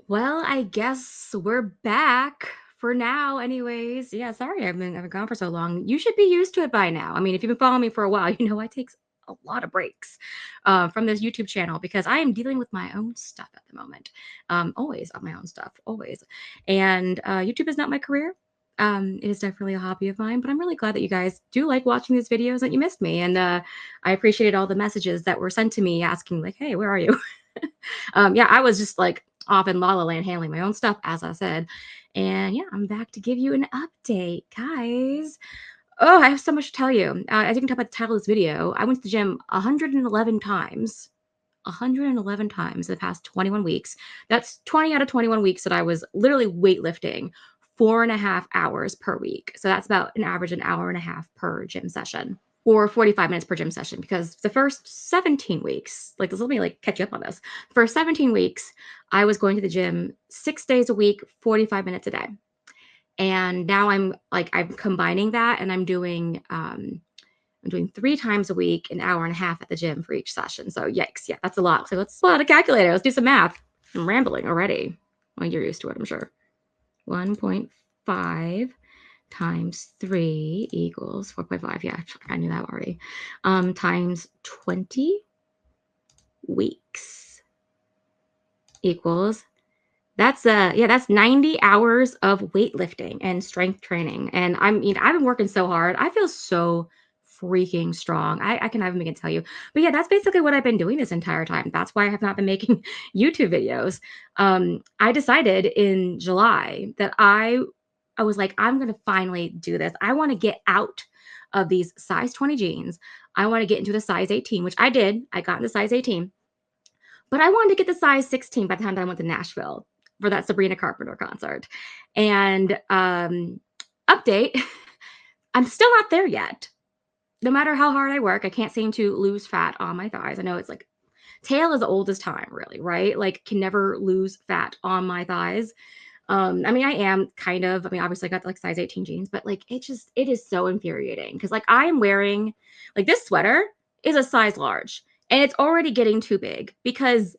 Well, I guess we're back for now anyways. Yeah, sorry I've been gone for so long. You should be used to it by now. I mean, if you've been following me for a while, you know I take a lot of breaks from this YouTube channel because I am dealing with my own stuff at the moment. Always on my own stuff, always. And YouTube is not my career. It is definitely a hobby of mine, but I'm really glad that you guys do like watching these videos, that you missed me. And I appreciated all the messages that were sent to me asking like, hey, where are you? Yeah, I was just like off in La La Land handling my own stuff, as I said. And yeah, I'm back to give you an update, guys. Oh, I have so much to tell you. As you can tell by the title of this video, I went to the gym 111 times. 111 times in the past 21 weeks. That's 20 out of 21 weeks that I was literally weightlifting 4.5 hours per week. So that's about an average an hour and a half per gym session, or 45 minutes per gym session, because the first 17 weeks, like this, let me like catch you up on this. For 17 weeks, I was going to the gym 6 days a week, 45 minutes a day. And now I'm combining that, and I'm doing 3 times a week, an hour and a half at the gym for each session. So yikes, yeah, that's a lot. So let's pull out a calculator. Let's do some math. I'm rambling already. Well, you're used to it, I'm sure. 1.5 times 3 equals 4.5. Yeah, I knew that already. Times 20 weeks equals, that's 90 hours of weightlifting and strength training. And I've been working so hard. I feel so freaking strong. I can not even begin to tell you. But yeah, that's basically what I've been doing this entire time. That's why I have not been making YouTube videos. I decided in July that I was like, I'm gonna finally do this. I want to get out of these size 20 jeans. I want to get into the size 18, which I did. I got into size 18. But I wanted to get the size 16 by the time I went to Nashville for that Sabrina Carpenter concert. And update, I'm still not there yet. No matter how hard I work, I can't seem to lose fat on my thighs. I know it's like tale is old as time, really, right? Like, can never lose fat on my thighs. I am kind of, obviously I got like size 18 jeans, but like it is so infuriating because like I am wearing, like, this sweater is a size large and it's already getting too big because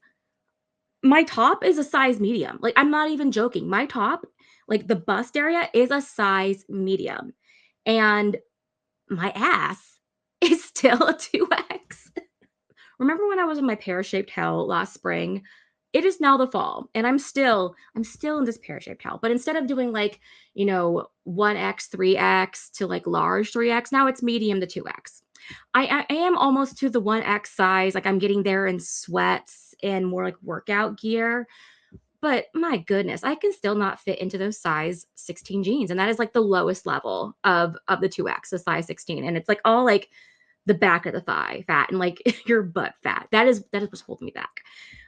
my top is a size medium. Like, I'm not even joking. My top, like the bust area, is a size medium. And my ass is still a 2X. Remember when I was in my pear-shaped hell last spring? It is now the fall, and I'm still in this pear-shaped hell. But instead of doing like, 1X, 3X to like large 3X, now it's medium to 2X. I am almost to the 1X size. Like, I'm getting there in sweats and more like workout gear. But my goodness, I can still not fit into those size 16 jeans. And that is like the lowest level of the 2X, the size 16. And it's like all like the back of the thigh fat and like your butt fat. That is what's holding me back.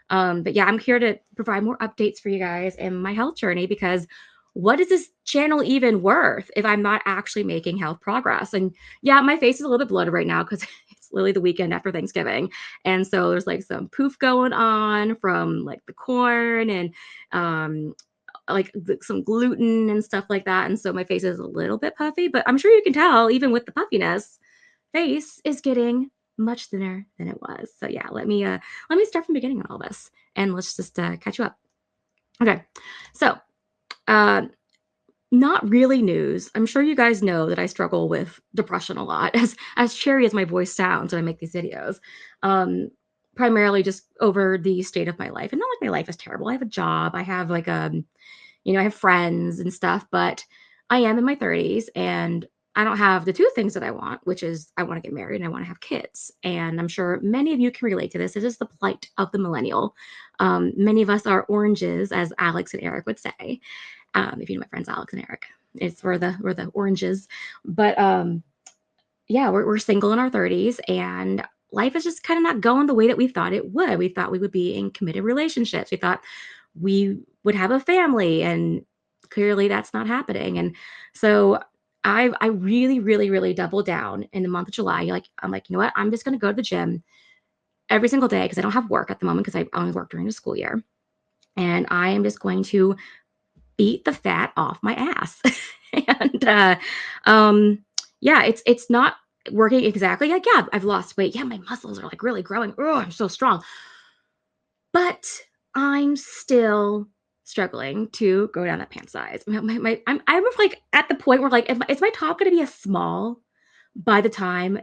But yeah, I'm here to provide more updates for you guys in my health journey, because what is this channel even worth if I'm not actually making health progress? And yeah, my face is a little bit bloated right now because it's literally the weekend after Thanksgiving. And so there's like some poof going on from like the corn and um, some gluten and stuff like that. And so my face is a little bit puffy, but I'm sure you can tell, even with the puffiness, face is getting much thinner than it was. So yeah, let me start from the beginning on all this, and let's just catch you up. Okay, so uh, not really news. I'm sure you guys know that I struggle with depression a lot, as cheery as my voice sounds when I make these videos. Um, Primarily just over the state of my life, and not like my life is terrible. I have a job. I have I have friends and stuff, but I am in my 30s and I don't have the two things that I want, which is I want to get married and I want to have kids. And I'm sure many of you can relate to this. It is the plight of the millennial. Many of us are oranges, as Alex and Eric would say. If you know my friends Alex and Eric, it's we're the oranges. But yeah, we're single in our 30s, and life is just kind of not going the way that we thought it would. We thought we would be in committed relationships. We thought we would have a family, and clearly that's not happening. And so I really, really, really doubled down in the month of July. I'm like, you know what? I'm just going to go to the gym every single day because I don't have work at the moment because I only work during the school year. And I am just going to beat the fat off my ass. and um, yeah, it's not working exactly. Like, yeah, I've lost weight. Yeah, my muscles are like really growing. Oh, I'm so strong. But I'm still struggling to go down that pant size. I'm like at the point where like, is my top going to be a small by the time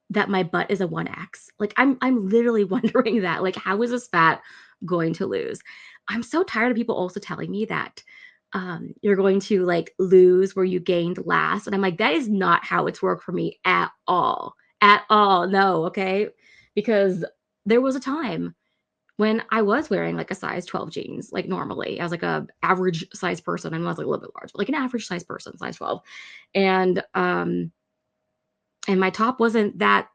that my butt is a 1X? Like I'm literally wondering that. Like, how is this fat going to lose? I'm so tired of people also telling me that you're going to like lose where you gained last. And I'm like, that is not how it's worked for me at all. At all. No, okay. Because there was a time when I was wearing like a size 12 jeans, like normally as like a average size person. I know I was like a little bit large, but like an average size person, size 12. And and my top wasn't that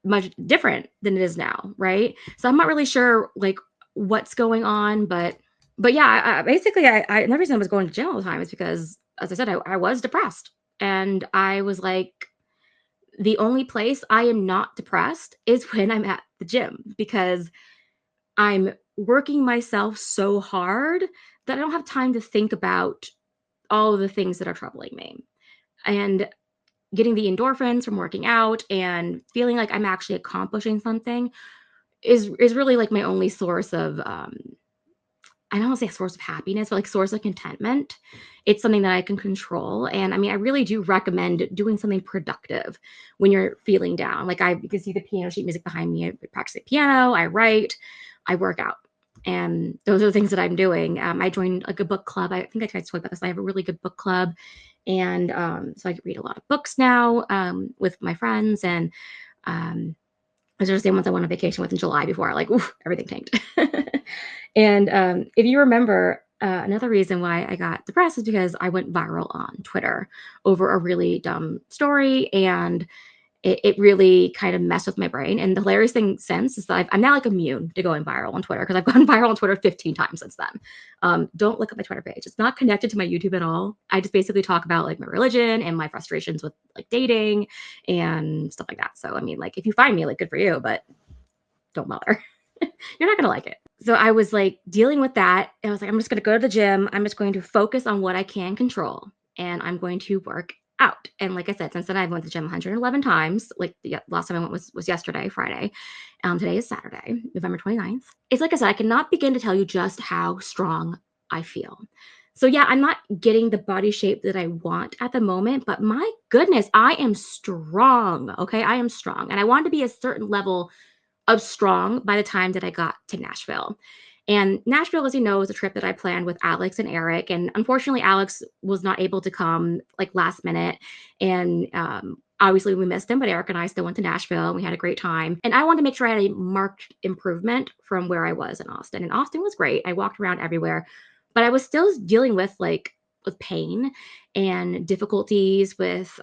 much different than it is now, right? So I'm not really sure like what's going on, but yeah, basically another reason I was going to gym all the time is because, as I said, I was depressed, and I was like, the only place I am not depressed is when I'm at the gym, because I'm working myself so hard that I don't have time to think about all of the things that are troubling me. And getting the endorphins from working out and feeling like I'm actually accomplishing something is really like my only source of I don't want to say a source of happiness, but like source of contentment. It's something that I can control. And I mean, I really do recommend doing something productive when you're feeling down. Like, you can see the piano sheet music behind me. I practice the piano, I write, I work out. And those are the things that I'm doing. I joined like a book club. I think I tried to talk about this. I have a really good book club. And so I read a lot of books now with my friends. And those are the same ones I went on vacation with in July before, like, oof, everything tanked. And if you remember, another reason why I got depressed is because I went viral on Twitter over a really dumb story, and it really kind of messed with my brain. And the hilarious thing since is that I'm now like immune to going viral on Twitter, because I've gone viral on Twitter 15 times since then. Don't look at my Twitter page. It's not connected to my YouTube at all. I just basically talk about like my religion and my frustrations with like dating and stuff like that. So, I mean, like, if you find me, like, good for you, but don't bother. You're not going to like it. So I was like dealing with that. And I was like, I'm just going to go to the gym. I'm just going to focus on what I can control, and I'm going to work out. And like I said, since then I've went to the gym 111 times. Like the last time I went was yesterday, Friday. Today is Saturday, November 29th. It's like I said, I cannot begin to tell you just how strong I feel. So yeah, I'm not getting the body shape that I want at the moment, but my goodness, I am strong. Okay, I am strong, and I want to be a certain level of strong by the time that I got to Nashville. And Nashville, as you know, was a trip that I planned with Alex and Eric. And unfortunately, Alex was not able to come like last minute. And obviously, we missed him, but Eric and I still went to Nashville and we had a great time. And I wanted to make sure I had a marked improvement from where I was in Austin. And Austin was great. I walked around everywhere, but I was still dealing with pain and difficulties with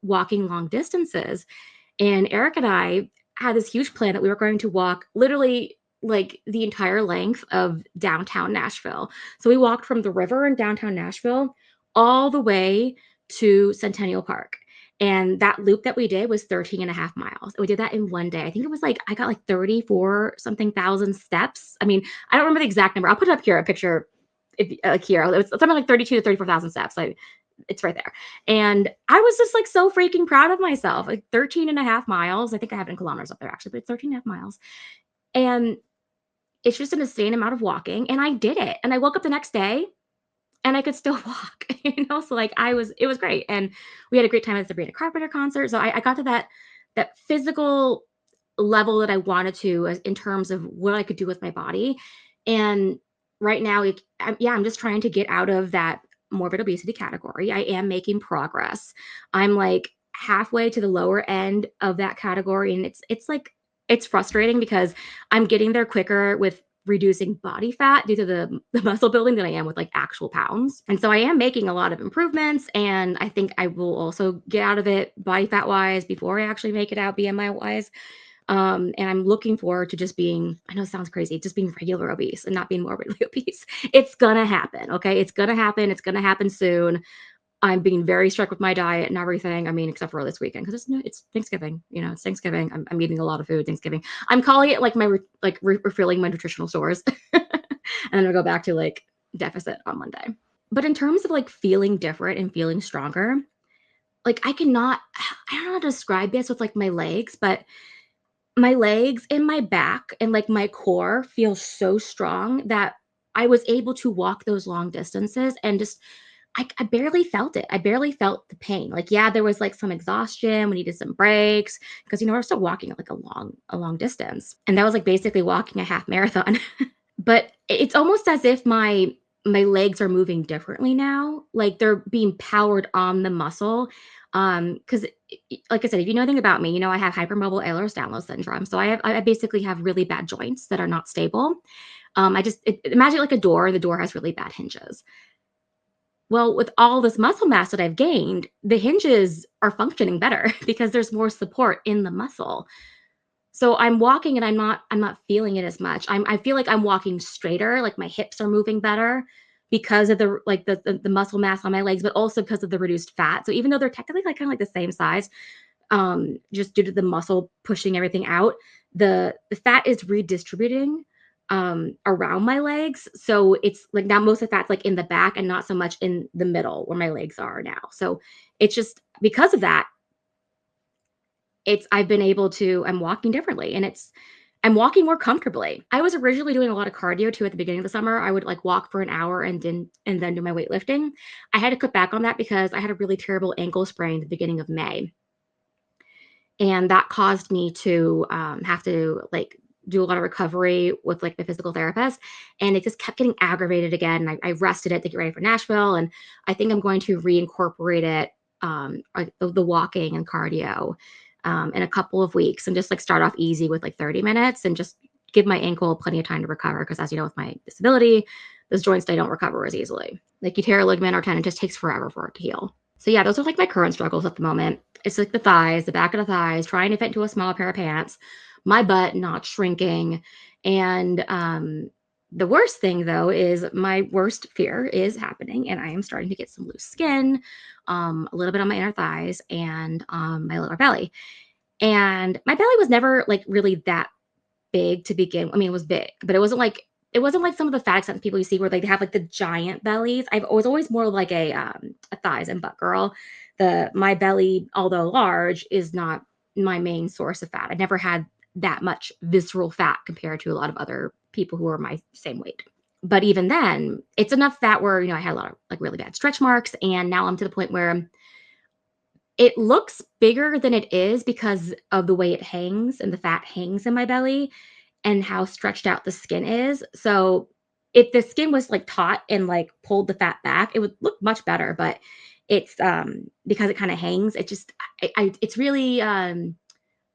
walking long distances. And Eric and I had this huge plan that we were going to walk literally like the entire length of downtown Nashville. So we walked from the river in downtown Nashville all the way to Centennial Park. And that loop that we did was 13 and a half miles. And we did that in one day. I think it was like, I got like 34 something thousand steps. I mean, I don't remember the exact number. I'll put it up here, a picture here. It was something like 32 to 34,000 steps. It's right there. And I was just like so freaking proud of myself. Like 13 and a half miles. I think I have it in kilometers up there actually, but it's 13 and a half miles. And it's just an insane amount of walking. And I did it. And I woke up the next day and I could still walk, So like it was great. And we had a great time at the Sabrina Carpenter concert. So I got to that physical level that I wanted to, in terms of what I could do with my body. And right now, I'm just trying to get out of that morbid obesity category. I am making progress. I'm like halfway to the lower end of that category, and it's like it's frustrating because I'm getting there quicker with reducing body fat due to the muscle building than I am with like actual pounds. And so I am making a lot of improvements, and I think I will also get out of it body fat wise before I actually make it out BMI wise. And I'm looking forward to just being, I know it sounds crazy, just being regular obese and not being morbidly obese. It's gonna happen, okay? It's gonna happen. It's gonna happen soon. I'm being very strict with my diet and everything. I mean, except for this weekend, because it's Thanksgiving. It's Thanksgiving. I'm eating a lot of food Thanksgiving. I'm calling it like my refilling my nutritional stores, and then I'll go back to like deficit on Monday. But in terms of like feeling different and feeling stronger, like I don't know how to describe this with like my legs, but my legs and my back and like my core feel so strong that I was able to walk those long distances and just I barely felt it. I barely felt the pain. Like, yeah, there was like some exhaustion. We needed some breaks because we're still walking like a long distance, and that was like basically walking a half marathon. But it's almost as if my legs are moving differently now. Like they're being powered on the muscle. Because like I said, if you know anything about me, I have hypermobile ehlers-danlos syndrome. So I basically have really bad joints that are not stable. Imagine like a door. The door has really bad hinges. Well, with all this muscle mass that I've gained, the hinges are functioning better because there's more support in the muscle. So I'm walking and I'm not feeling it as much. I feel like I'm walking straighter, like my hips are moving better because of the muscle mass on my legs, but also because of the reduced fat. So even though they're technically like kind of like the same size, just due to the muscle pushing everything out, the fat is redistributing around my legs. So it's like now most of the fat's like in the back and not so much in the middle where my legs are now. So it's just because of that, I'm walking differently and I'm walking more comfortably. I was originally doing a lot of cardio too at the beginning of the summer. I would like walk for an hour and then do my weightlifting. I had to cut back on that because I had a really terrible ankle sprain at the beginning of May. And that caused me to have to like do a lot of recovery with like my physical therapist, and it just kept getting aggravated again. I rested it to get ready for Nashville, and I think I'm going to reincorporate it, like the walking and cardio, in a couple of weeks, and just like start off easy with like 30 minutes and just give my ankle plenty of time to recover. Because as you know, with my disability, those joints, they don't recover as easily. Like you tear a ligament or tendon, it just takes forever for it to heal. So yeah, those are like my current struggles at the moment. It's like the thighs, the back of the thighs, trying to fit into a smaller pair of pants, my butt not shrinking. And the worst thing though is my worst fear is happening, and I am starting to get some loose skin, a little bit on my inner thighs and my lower belly. And my belly was never like really that big to begin. I mean, it was big, but it wasn't like some of the fat acceptance people you see where they have like the giant bellies. I was always more like a thighs and butt girl. My belly, although large, is not my main source of fat. I never had that much visceral fat compared to a lot of other people who are my same weight. But even then, it's enough fat where I had a lot of like really bad stretch marks, and now I'm to the point where it looks bigger than it is because of the way it hangs and the fat hangs in my belly and how stretched out the skin is. So if the skin was like taut and like pulled the fat back, it would look much better. But it's because it kind of hangs, it just it's really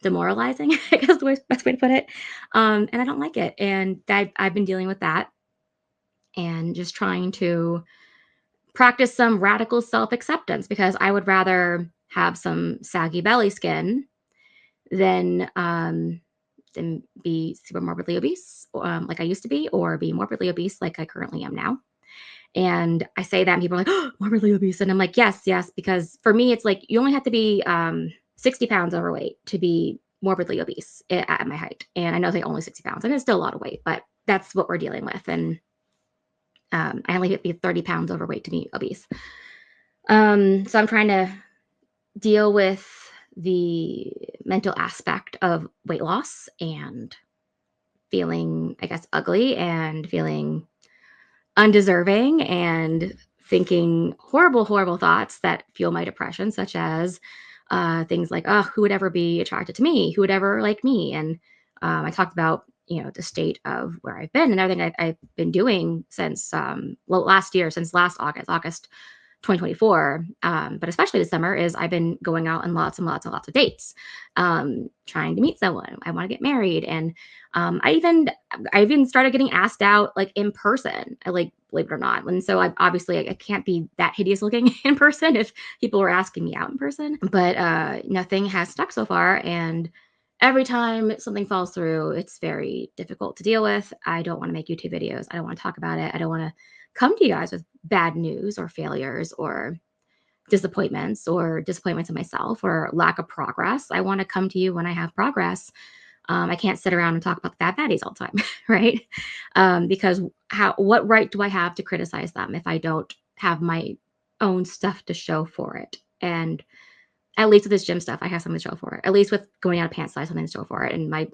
demoralizing, I guess the best way to put it. And I don't like it. And I've been dealing with that and just trying to practice some radical self-acceptance because I would rather have some saggy belly skin than be super morbidly obese, like I used to be, or be morbidly obese like I currently am now. And I say that and people are like, oh, morbidly obese. And I'm like, yes, yes, because for me, it's like you only have to be 60 pounds overweight to be morbidly obese at my height. And I know they only 60 pounds, and it's still a lot of weight, but that's what we're dealing with. And I only have to be 30 pounds overweight to be obese. So I'm trying to deal with the mental aspect of weight loss and feeling, I guess, ugly and feeling undeserving and thinking horrible, horrible thoughts that fuel my depression, such as things like, oh, who would ever be attracted to me? Who would ever like me? And I talked about, the state of where I've been and everything I've been doing since, last year, since last August 2024, but especially this summer, is I've been going out on lots and lots and lots of dates, trying to meet someone. I want to get married, and I even started getting asked out like in person. I like, believe it or not, and so I can't be that hideous looking in person if people were asking me out in person. But nothing has stuck so far, and every time something falls through, it's very difficult to deal with. I don't want to make YouTube videos. I don't want to talk about it. I don't want to come to you guys with bad news or failures or disappointments in myself or lack of progress. I want to come to you when I have progress. I can't sit around and talk about the bad baddies all the time, right? Because what right do I have to criticize them if I don't have my own stuff to show for it? And at least with this gym stuff, I have something to show for it. At least with going out of pant size, something to show for it. And my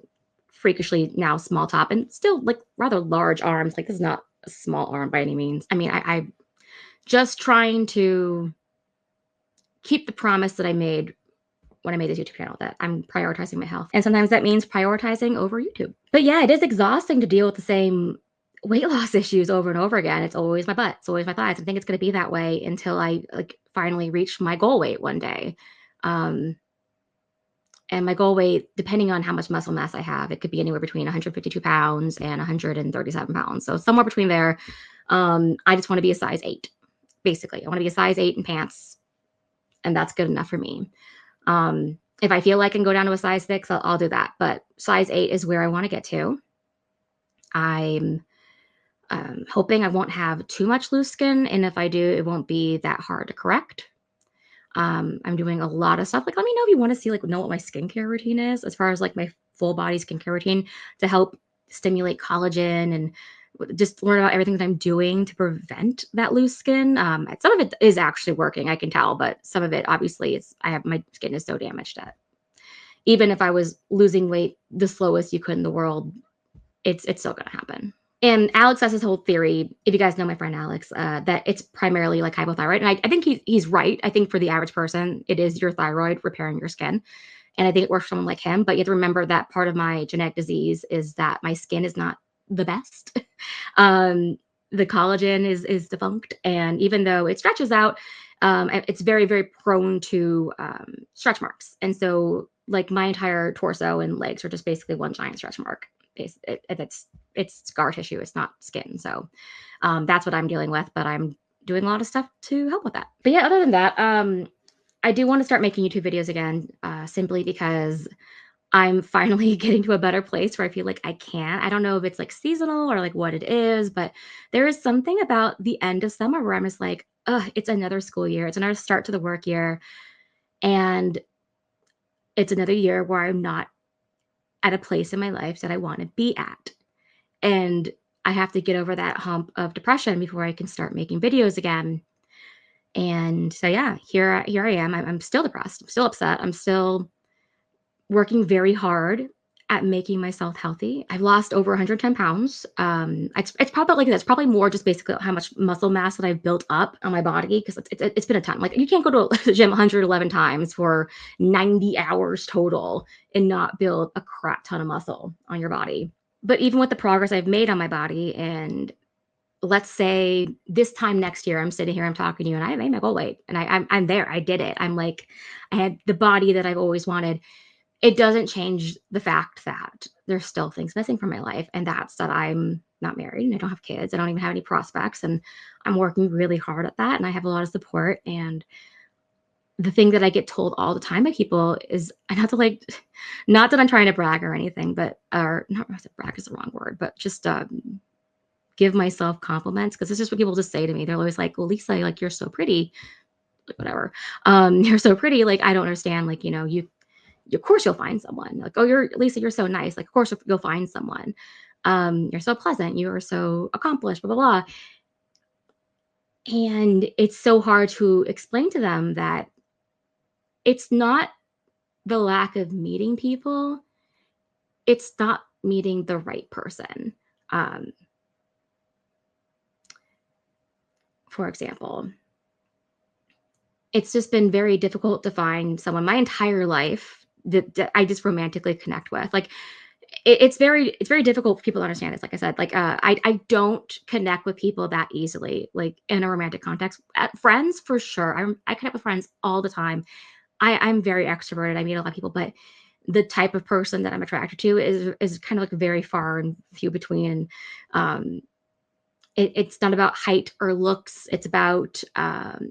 freakishly now small top and still like rather large arms. Like this is not a small arm by any means. I mean, I just trying to keep the promise that I made when I made this YouTube channel that I'm prioritizing my health. And sometimes that means prioritizing over YouTube. But yeah, it is exhausting to deal with the same weight loss issues over and over again. It's always my butt, it's always my thighs. I think it's going to be that way until I like finally reach my goal weight one day. Um, and my goal weight, depending on how much muscle mass I have, it could be anywhere between 152 pounds and 137 pounds. So somewhere between there. I just want to be a size 8, basically. I want to be a size 8 in pants, and that's good enough for me. If I feel like I can go down to a size 6, I'll do that. But size 8 is where I want to get to. I'm hoping I won't have too much loose skin. And if I do, it won't be that hard to correct. I'm doing a lot of stuff. Like, let me know if you want to see, like, know what my skincare routine is as far as like my full body skincare routine to help stimulate collagen and just learn about everything that I'm doing to prevent that loose skin. Some of it is actually working, I can tell, but some of it obviously is, my skin is so damaged that even if I was losing weight the slowest you could in the world, it's still gonna happen. And Alex has this whole theory, if you guys know my friend Alex, that it's primarily like hypothyroid. And I think he's right. I think for the average person, it is your thyroid repairing your skin. And I think it works for someone like him. But you have to remember that part of my genetic disease is that my skin is not the best. The collagen is defunct. And even though it stretches out, it's very, very prone to stretch marks. And so like my entire torso and legs are just basically one giant stretch mark. It's scar tissue. It's not skin. So that's what I'm dealing with. But I'm doing a lot of stuff to help with that. But yeah, other than that, I do want to start making YouTube videos again, simply because I'm finally getting to a better place where I feel like I can. I don't know if it's like seasonal or like what it is, but there is something about the end of summer where I'm just like, ugh, it's another school year. It's another start to the work year. And it's another year where I'm not at a place in my life that I want to be at. And I have to get over that hump of depression before I can start making videos again. And so yeah, here I am. I'm still depressed. I'm still upset. I'm still working very hard at making myself healthy. I've lost over 110 pounds. It's probably like this. Probably more just basically how much muscle mass that I've built up on my body because it's been a ton. Like you can't go to the gym 111 times for 90 hours total and not build a crap ton of muscle on your body. But even with the progress I've made on my body, and let's say this time next year, I'm sitting here, I'm talking to you, and I made my goal weight, and I'm there. I did it. I'm like, I had the body that I've always wanted. It doesn't change the fact that there's still things missing from my life, and that's that I'm not married and I don't have kids. I don't even have any prospects, and I'm working really hard at that, and I have a lot of support. And the thing that I get told all the time by people is, not to like, not that I'm trying to brag or anything, but or not brag is the wrong word, but just give myself compliments because it's just what people just say to me. They're always like, "Well, Lisa, like you're so pretty." Like whatever. You're so pretty. Like I don't understand. Like you of course you'll find someone. Like, oh, you're Lisa, you're so nice. Like, of course you'll find someone. You're so pleasant. You are so accomplished. Blah blah blah. And it's so hard to explain to them that it's not the lack of meeting people. It's not meeting the right person. Um, for example, it's just been very difficult to find someone my entire life that I just romantically connect with. Like it's very difficult for people to understand this. Like I said, like I don't connect with people that easily, like in a romantic context. Friends for sure. I connect with friends all the time. I'm very extroverted. I meet a lot of people, but the type of person that I'm attracted to is kind of like very far and few between. And it's not about height or looks. It's about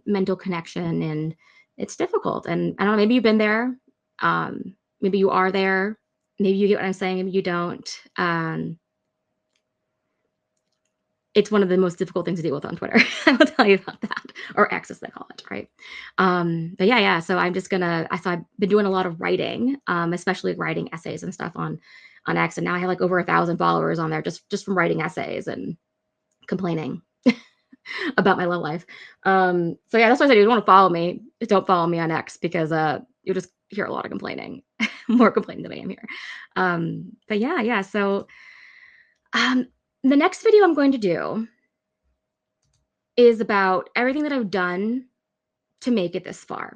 mental connection, and it's difficult. And I don't know. Maybe you've been there. Maybe you are there. Maybe you get what I'm saying. Maybe you don't. It's one of the most difficult things to deal with on Twitter. I will tell you about that, or X as they call it, right? But yeah. So I'm just gonna. So I've been doing a lot of writing, especially writing essays and stuff on X, and now I have like over 1,000 followers on there just from writing essays and complaining about my love life. So yeah, that's what I said. If you want to follow me, don't follow me on X because you'll just hear a lot of complaining, more complaining than I am here. But yeah. So um, the next video I'm going to do is about everything that I've done to make it this far.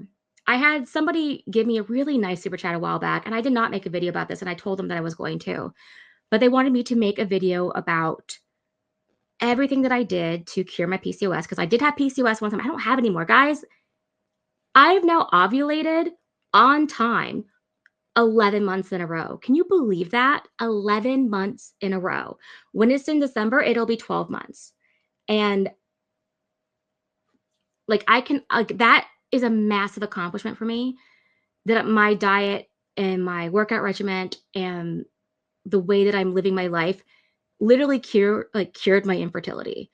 I had somebody give me a really nice super chat a while back, and I did not make a video about this, and I told them that I was going to, but they wanted me to make a video about everything that I did to cure my PCOS because I did have PCOS one time. I don't have it anymore. Guys, I've now ovulated on time 11 months in a row. Can you believe that? 11 months in a row. When it's in December, it'll be 12 months. And like that is a massive accomplishment for me that my diet and my workout regimen and the way that I'm living my life literally cured my infertility.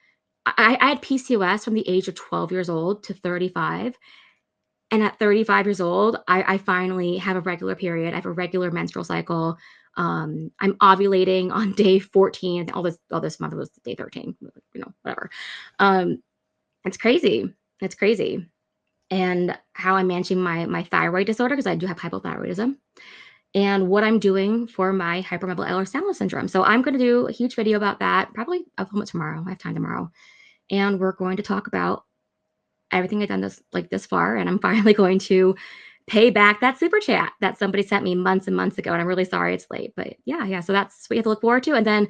I had PCOS from the age of 12 years old to 35. And at 35 years old, I finally have a regular period. I have a regular menstrual cycle. I'm ovulating on day 14. All this month was day 13, whatever. Um, it's crazy. It's crazy. And how I'm managing my thyroid disorder because I do have hypothyroidism and what I'm doing for my hypermobile Ehlers-Danlos syndrome. So I'm going to do a huge video about that. Probably I'll film it tomorrow. I have time tomorrow, and we're going to talk about everything I've done this far, and I'm finally going to pay back that super chat that somebody sent me months and months ago. And I'm really sorry it's late, but yeah. So that's what you have to look forward to. And then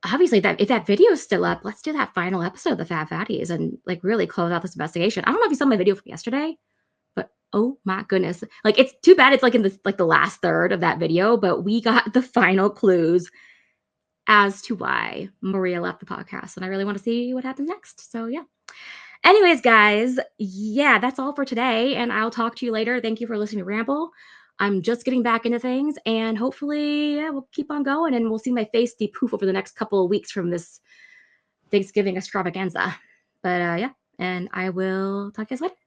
obviously that if that video is still up, let's do that final episode of the Fat Fatties and like really close out this investigation. I don't know if you saw my video from yesterday, but oh my goodness. Like it's too bad it's like in this like the last third of that video, but we got the final clues as to why Maria left the podcast. And I really want to see what happens next. So yeah. Anyways, guys, yeah, that's all for today. And I'll talk to you later. Thank you for listening to Ramble. I'm just getting back into things and hopefully we'll keep on going and we'll see my face depoof over the next couple of weeks from this Thanksgiving extravaganza. But yeah, and I will talk to you guys later.